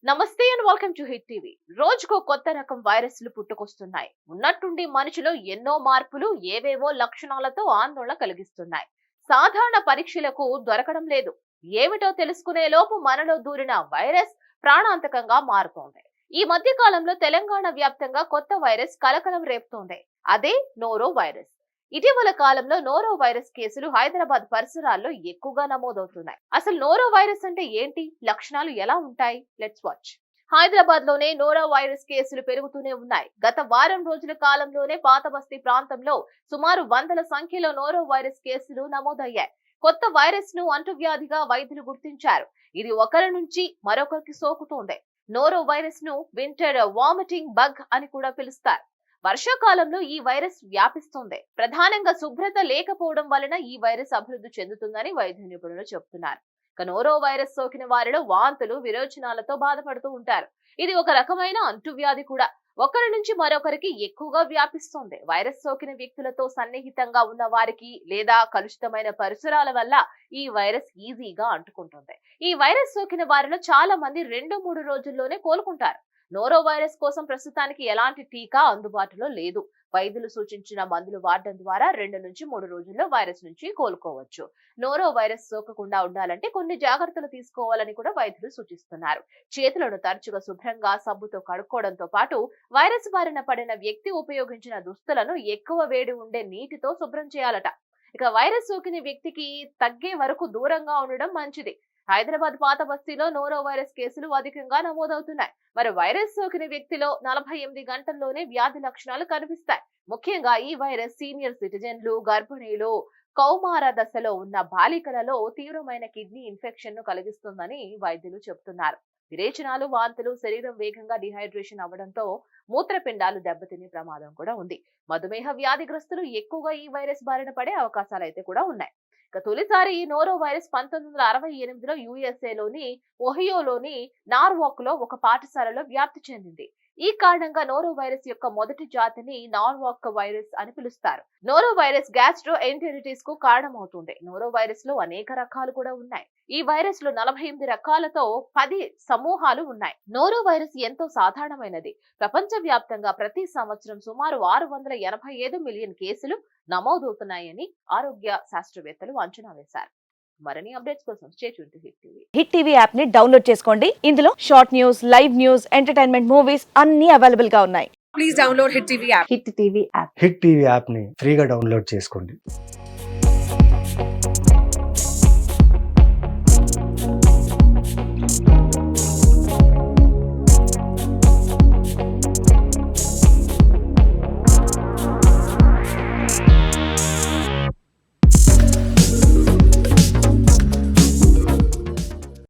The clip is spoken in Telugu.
నమస్తే and welcome to hit TV. రోజుకో కొత్త రకం వైరస్లు పుట్టుకొస్తున్నాయి. ఉన్నట్టుండి మనిషిలో ఎన్నో మార్పులు, ఏవేవో లక్షణాలతో ఆందోళన కలిగిస్తున్నాయి. సాధారణ పరీక్షలకు దొరకడం లేదు. ఏమిటో తెలుసుకునే లోపు మనలో దూరిన వైరస్ ప్రాణాంతకంగా మారుతోంది. ఈ మధ్య కాలంలో తెలంగాణ వ్యాప్తంగా కొత్త వైరస్ కలకలం రేపుతోంది. అదే నోరో వైరస్. ఇటీవల కాలంలో నోరో వైరస్ కేసులు హైదరాబాద్ పరిసరాల్లో ఎక్కువగా నమోదవుతున్నాయి. అసలు నోరో వైరస్ అంటే ఏంటి, లక్షణాలు ఎలా ఉంటాయి? Let's watch. హైదరాబాద్ లోనే నోరో వైరస్ కేసులు పెరుగుతూనే ఉన్నాయి. గత వారం రోజుల కాలంలోనే పాత బస్తీ ప్రాంతంలో సుమారు వందల సంఖ్యలో నోరో వైరస్ కేసులు నమోదయ్యాయి. కొత్త వైరస్ ను అంటువ్యాధిగా వైద్యులు గుర్తించారు. ఇది ఒకరి నుంచి మరొకరికి సోకుతోంది. నోరో వైరస్ ను వింటర్ వామిటింగ్ బగ్ అని కూడా పిలుస్తారు. వర్షాకాలంలో ఈ వైరస్ వ్యాపిస్తుంది. ప్రధానంగా శుభ్రత లేకపోవడం వలన ఈ వైరస్ అభివృద్ధి చెందుతుందని వైద్య నిపుణులు చెబుతున్నారు. నోరో వైరస్ సోకిన వారిలో వాంతులు, విరోచనాలతో బాధపడుతూ ఉంటారు. ఇది ఒక రకమైన అంటువ్యాధి కూడా. ఒకరి నుంచి మరొకరికి ఎక్కువగా వ్యాపిస్తుంది. వైరస్ సోకిన వ్యక్తులతో సన్నిహితంగా ఉన్న వారికి లేదా కలుషితమైన పరిసరాల వల్ల ఈ వైరస్ ఈజీగా అంటుకుంటుంది. ఈ వైరస్ సోకిన వారిలో చాలా మంది 2-3 రోజుల్లోనే కోలుకుంటారు. నోరో వైరస్ కోసం ప్రస్తుతానికి ఎలాంటి టీకా అందుబాటులో లేదు. వైద్యులు సూచించిన మందులు వాడడం ద్వారా 2 నుంచి 3 రోజుల్లో వైరస్ నుంచి కోలుకోవచ్చు. నోరో వైరస్ సోకకుండా ఉండాలంటే కొన్ని జాగ్రత్తలు తీసుకోవాలని కూడా వైద్యులు సూచిస్తున్నారు. చేతులను తరచుగా శుభ్రంగా సబ్బుతో కడుక్కోవడంతో పాటు వైరస్ బారిన పడిన వ్యక్తి ఉపయోగించిన దుస్తులను ఎక్కువ వేడి ఉండే నీటితో శుభ్రం చేయాలట. వైరస్ సోకిన వ్యక్తికి తగ్గే వరకు దూరంగా ఉండడం మంచిది. హైదరాబాద్ పాత బస్తీలో నోరో వైరస్ కేసులు అధికంగా నమోదవుతున్నాయి. మరి వైరస్ సోకిన వ్యక్తిలో 48 గంటల్లోనే వ్యాధి లక్షణాలు కనిపిస్తాయి. ముఖ్యంగా ఈ వైరస్ సీనియర్ సిటిజన్లు, గర్భిణీలు, కౌమార దశలో ఉన్న బాలికలలో తీవ్రమైన కిడ్నీ ఇన్ఫెక్షన్ ను కలిగిస్తుందని వైద్యులు చెబుతున్నారు. విరేచనాలు, వాంతులు, శరీరం వేగంగా డిహైడ్రేషన్ అవ్వడంతో మూత్రపిండాలు దెబ్బతినే ప్రమాదం కూడా ఉంది. మధుమేహ వ్యాధిగ్రస్తులు ఎక్కువగా ఈ వైరస్ బారిన పడే అవకాశాలు అయితే కూడా ఉన్నాయి. తొలిసారి ఈ నోరో వైరస్ 1968లో యుఎస్ఏలోని ఒహియోలోని నార్వాక్ లో ఒక పాఠశాలలో వ్యాప్తి చెందింది. ఈ కారణంగా నోరో వైరస్ యొక్క మొదటి జాతిని నార్వాక్ వైరస్ అని పిలుస్తారు. నోరో వైరస్ గ్యాస్ట్రో ఎంటెరిటిస్ కు కారణమవుతుంది. నోరో వైరస్ లో అనేక రకాలు కూడా ఉన్నాయి. ఈ వైరస్ లో 48 రకాలతో 10 సమూహాలు ఉన్నాయి. నోరో వైరస్ ఎంతో సాధారణమైనది. ప్రపంచ వ్యాప్తంగా ప్రతి సంవత్సరం సుమారు 685 మిలియన్ కేసులు నమోదవుతున్నాయని ఆరోగ్య శాస్త్రవేత్తలు అంచనా వేశారు. మరిన్ని అప్డేట్స్ కోసం stay tune to hit TV. Hit TV app ని డౌన్లోడ్ చేసుకోండి. ఇందులో short news, live news, entertainment movies అన్ని అవైలబుల్ గా ఉన్నాయి. Please download Hit TV app. Hit TV app. Hit TV యాప్ని ఫ్రీగా డౌన్లోడ్ చేసుకోండి.